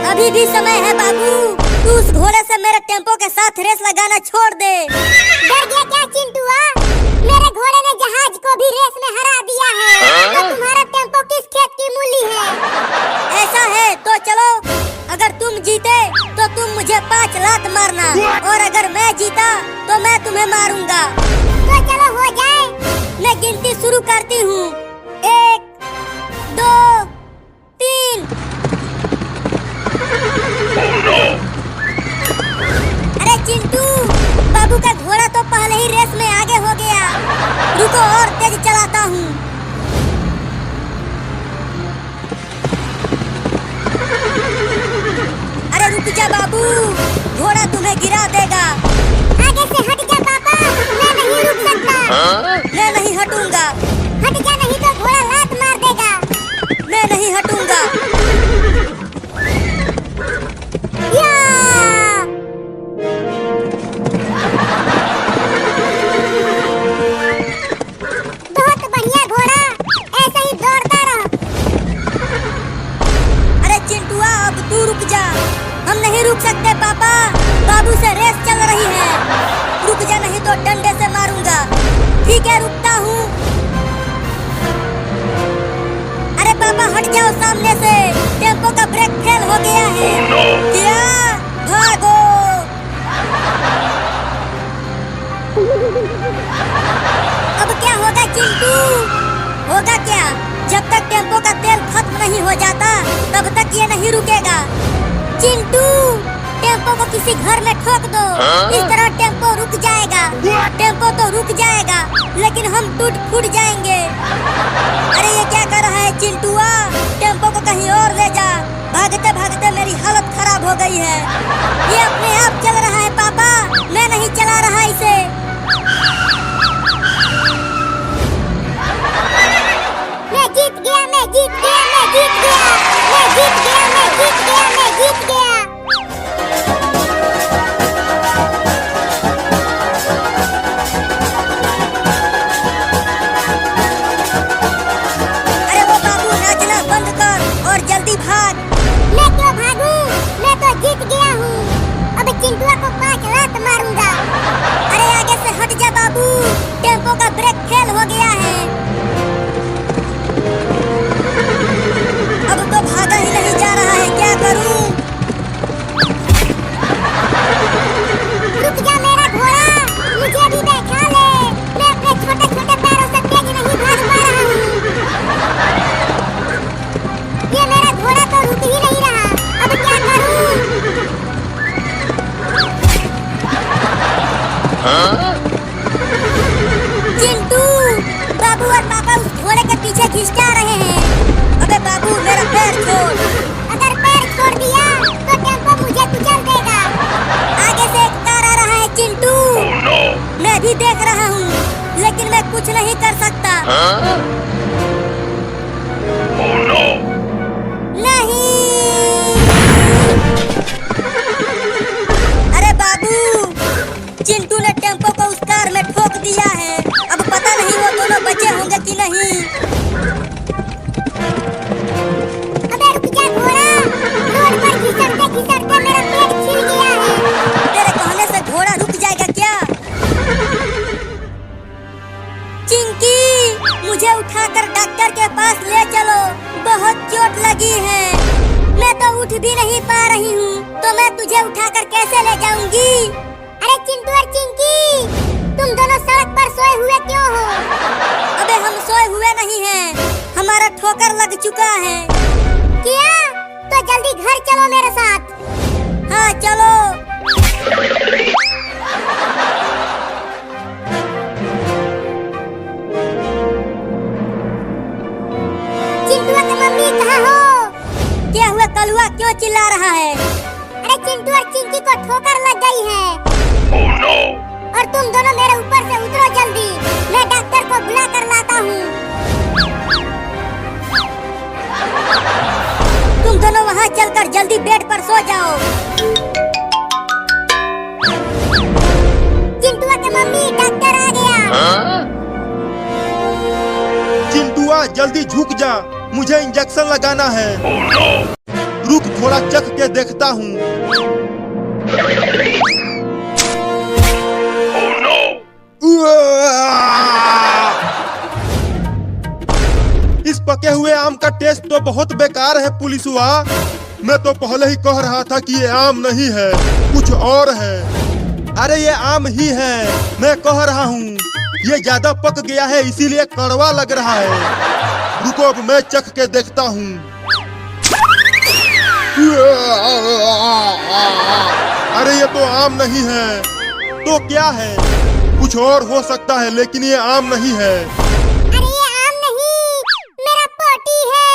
अभी भी समय है बाबू, तू उस घोड़े से मेरे टेम्पो के साथ रेस लगाना छोड़ दे। डर गया क्या चिंटुआ? मेरे घोड़े ने जहाज को भी रेस में हरा दिया है। तो तुम्हारा टेम्पो किस खेत की मूली है? ऐसा है तो चलो, अगर तुम जीते तो तुम मुझे 5 लात मारना, और अगर मैं जीता तो मैं तुम्हें मारूंगा। तो चलो हो जाए। मैं गिनती शुरू करती हूँ। 1 2 3। अरे चिंटू, बाबू का घोड़ा तो पहले ही रेस में आगे हो गया। रुको और तेज चलाता हूँ। अरे रुक जा बाबू, घोड़ा तुम्हें गिरा देगा। आगे से हट जा पापा, मैं नहीं रुक सकता। मैं नहीं हटूंगा। हट जा नहीं तो घोड़ा लात मार देगा। मैं नहीं हटूंगा। या! बहुत बढ़िया घोड़ा, ऐसा ही दौड़ता रह। अरे चिंटुआ, अब तू रुक जा। हम नहीं रुक सकते पापा, बाबू से रेस चल रही है। रुक जा नहीं तो डंडे से मारूंगा। ठीक है, रुकता हूँ। अरे पापा हट जाओ सामने से, टेम्पो का ब्रेक फेल हो गया है। क्या? भागो। अब क्या होगा चिंटू? होगा क्या? जब तक टेम्पो का तेल खत्म नहीं हो जाता तब तक ये नहीं रुकेगा। चिंटू, टेम्पो को किसी घर में ठोक दो। इस तरह टेम्पो रुक जाएगा। टेम्पो तो रुक जाएगा, लेकिन हम टूट फूट जाएंगे। अरे ये क्या कर रहा है चिंटुआ? टेम्पो को कहीं और ले जा। भागते भागते मेरी हालत खराब हो गई है। ये अपने आप चल रहा है पापा, मैं नहीं चला रहा इसे। मैं जीत गया, मैं जीत गया, मैं जीत गया, मैं जीत गया, मैं जीत गया, मैं जीत गया। अरे वो बाबू, नाचना बंद कर और जल्दी भाग। मैं क्यों भागूं? मैं तो जीत गया हूँ। अब चिंटुआ को 5 लात मारूंगा। अरे आगे से हट जा बाबू, टेम्पो का ब्रेक फेल हो गया है। अब तो भागा ही नहीं जा रहा है, क्या करूं? रुक जा मेरा घोड़ा, मुझे भी बैठा ले। मैं अपने छोटे छोटे पैरों से तेज नहीं भाग पा रहा हूँ। ये मेरा घोड़ा तो रुक ही नहीं रहा, अब क्या करूँ? चिंटू, बाबू और पापा उस घोड़े के पीछे खिंचा रहे हैं। अबे बाबू, मेरा पैर छोड़। अगर पैर छोड़ दिया तो टेम्पो मुझे कुचल देगा। आगे से एक कार आ रहा है चिंटू। मैं भी देख रहा हूँ, लेकिन मैं कुछ नहीं कर सकता। नहीं। अरे बाबू, चिंटू ने टेम्पो को उस कार में ठोक दिया है। अब पता नहीं वो दोनों बचे होंगे कि नहीं। अबे रुक जा घोड़ा, रोड पर घिसटते घिसटते मेरा पेट छिल गया है। तेरे कहने से घोड़ा रुक जाएगा क्या? चिंकी, मुझे उठाकर डॉक्टर के पास ले चलो, बहुत चोट लगी है। मैं तो उठ भी नहीं पा रही हूँ, तो मैं तुझे उठाकर कैसे ले जाऊंगी? अरे चिंटू और चिंकी, तुम दोनों सड़क पर सोए हुए क्यों हो? अबे हम सोए हुए नहीं हैं, हमारा ठोकर लग चुका है। क्या? तो जल्दी घर चलो मेरे साथ। हाँ चलो। चिंटू की मम्मी कहाँ हो? क्या हुआ कलुआ, क्यों चिल्ला रहा है? अरे चिंटू और चिंकी को ठोकर लग गई है। और तुम दोनों मेरे ऊपर से उतरो जल्दी, मैं डॉक्टर को बुला कर लाता हूँ। तुम दोनों वहाँ चलकर जल्दी बेड पर सो जाओ। चिंटू की मम्मी, डॉक्टर आ गया। चिंटुआ, जल्दी झुक जा, मुझे इंजेक्शन लगाना है। रुक थोड़ा चख के देखता हूँ। इस पके हुए आम का टेस्ट तो बहुत बेकार है पुलिस हुआ। मैं तो पहले ही कह रहा था कि ये आम नहीं है, कुछ और है। अरे ये आम ही है, मैं कह रहा हूँ। ये ज्यादा पक गया है इसीलिए कड़वा लग रहा है। रुको अब मैं चख के देखता हूँ। अरे ये तो आम नहीं है, तो क्या है? कुछ और हो सकता है लेकिन ये आम नहीं है। अरे ये आम नहीं, मेरा पोटी है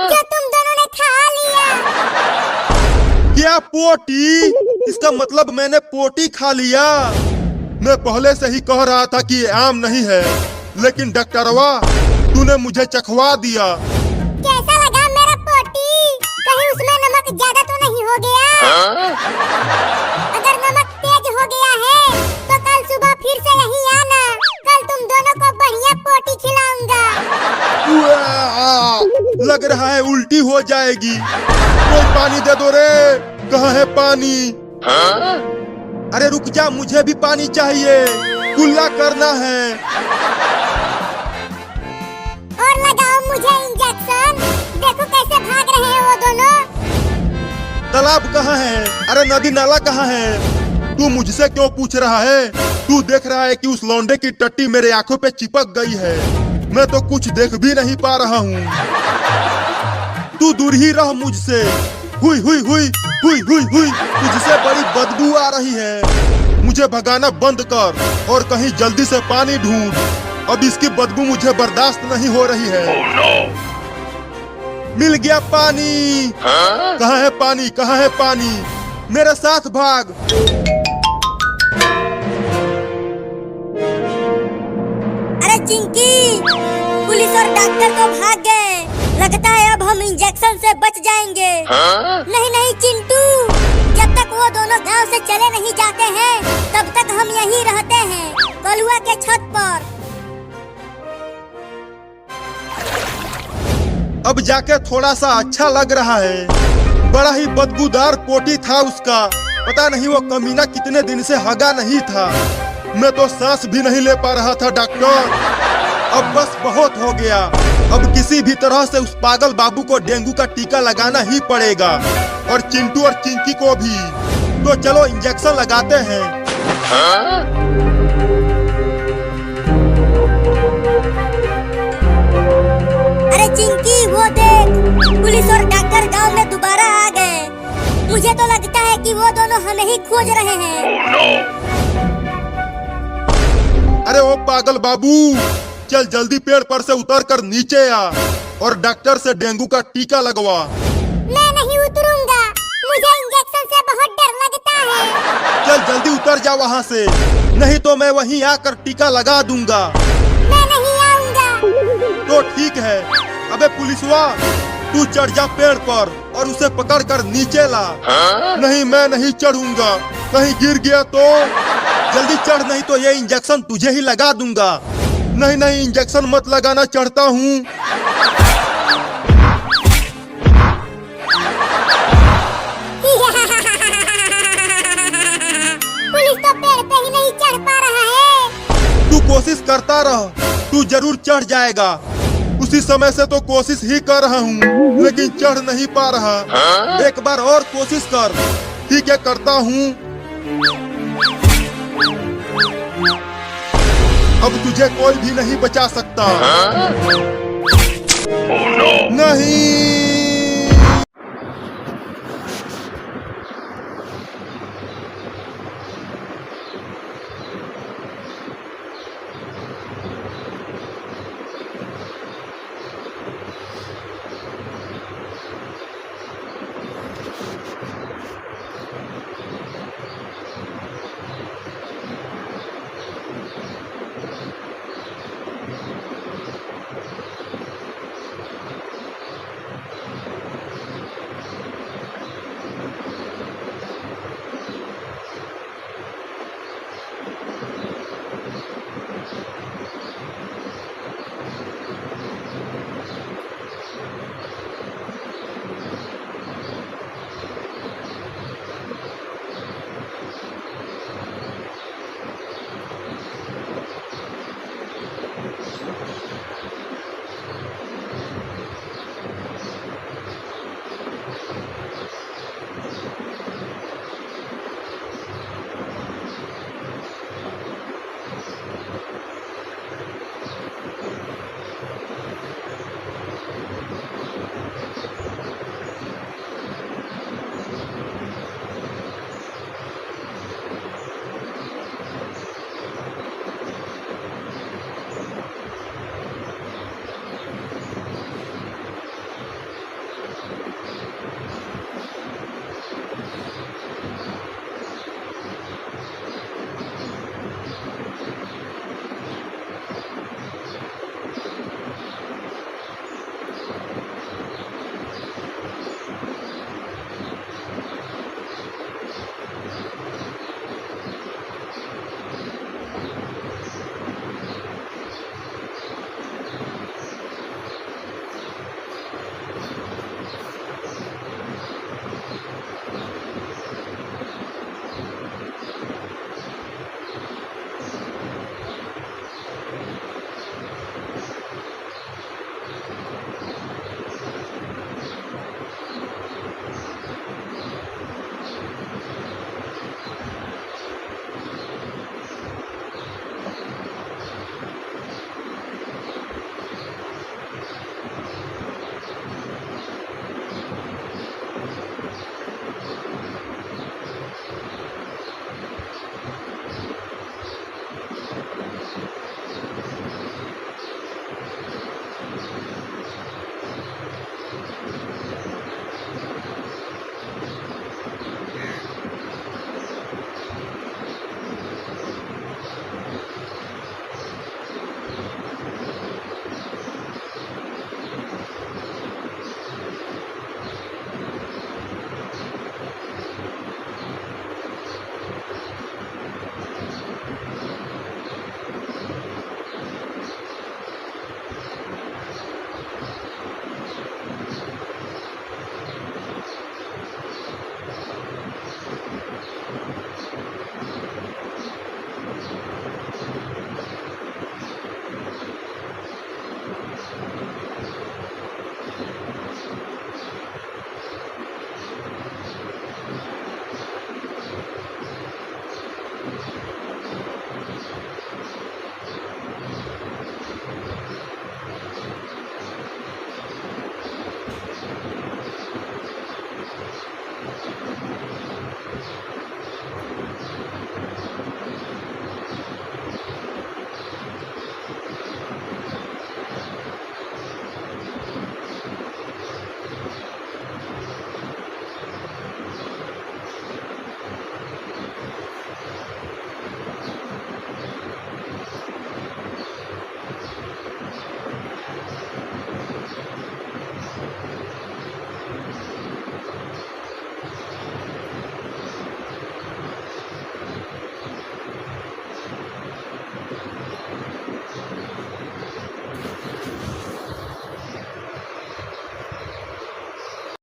जो तुम दोनों ने खा लिया। क्या पोटी? इसका मतलब मैंने पोटी खा लिया। मैं पहले से ही कह रहा था कि ये आम नहीं है, लेकिन डॉक्टरवा तूने मुझे चखवा दिया। कैसा लगा मेरा पोटी? कहीं उसमें नमक ज्यादा तो नहीं हो गया? अगर नमक तेज हो गया है तो कल सुबह फिर से यहीं आना। कल तुम दोनों को बढ़िया पोटी खिलाऊंगा। लग रहा है उल्टी हो जाएगी। कोई पानी दे दो रे। कहाँ है पानी? अरे रुक जा, मुझे भी पानी चाहिए, कुल्ला करना है। और लगाओ मुझे इंजेक्शन। देखो कैसे भाग रहे हैं वो दोनों। तालाब कहाँ है? अरे नदी नाला कहाँ है? तू मुझसे क्यों पूछ रहा है? तू देख रहा है कि उस लौंडे की टट्टी मेरे आंखों पे चिपक गई है। मैं तो कुछ देख भी नहीं पा रहा हूँ। तू दूर ही रह मुझसे। हुई हुई हुई हुई हुई हुई, तुझसे बड़ी बदबू आ रही है। मुझे भगाना बंद कर और कहीं जल्दी से पानी ढूंढ। अब इसकी बदबू मुझे बर्दाश्त नहीं हो रही है। मिल गया पानी। कहाँ है पानी? कहाँ है पानी? मेरे साथ भाग। अरे चिंकी, पुलिस और डॉक्टर तो भाग गए। लगता है अब हम इंजेक्शन से बच जाएंगे। नहीं नहीं चिंटू, जब तक वो दोनों गांव से चले नहीं जाते हैं तब तक हम यहीं रहते हैं, कलुआ के छत पर। अब जाके थोड़ा सा अच्छा लग रहा है। बड़ा ही बदबूदार पोटी था उसका। पता नहीं वो कमीना कितने दिन से हगा नहीं था। मैं तो सांस भी नहीं ले पा रहा था डॉक्टर। अब बस बहुत हो गया। अब किसी भी तरह से उस पागल बाबू को डेंगू का टीका लगाना ही पड़ेगा, और चिंटू और चिंकी को भी। तो चलो इंजेक्शन लगाते हैं। अरे चिंकी, वो देख, पुलिस और डॉक्टर गांव में दोबारा आ गए। मुझे तो लगता है कि वो दोनों हमें ही खोज रहे हैं। अरे ओ पागल बाबू, चल जल्दी पेड़ पर से उतर कर नीचे आ और डॉक्टर से डेंगू का टीका लगवा। मैं नहीं उतरूंगा, मुझे इंजेक्शन से बहुत डर लगता है। चल जल्दी उतर जा वहाँ से, नहीं तो मैं वहीं आकर टीका लगा दूंगा। मैं नहीं आऊंगा। तो ठीक है। अबे पुलिसवा, तू चढ़ जा पेड़ पर और उसे पकड़ कर नीचे ला। नहीं मैं नहीं चढ़ूंगा, कहीं गिर गया तो। जल्दी चढ़, नहीं तो ये इंजेक्शन तुझे ही लगा दूंगा। नहीं नहीं इंजेक्शन मत लगाना, चढ़ता हूँ। पुलिस तो पेड़ पे ही नहीं चढ़ पा रहा है। तू कोशिश करता रह, तू जरूर चढ़ जाएगा। उसी समय से तो कोशिश ही कर रहा हूँ लेकिन चढ़ नहीं पा रहा। एक बार और कोशिश कर। ठीक है, करता हूँ। अब तुझे कोई भी नहीं बचा सकता। नहीं।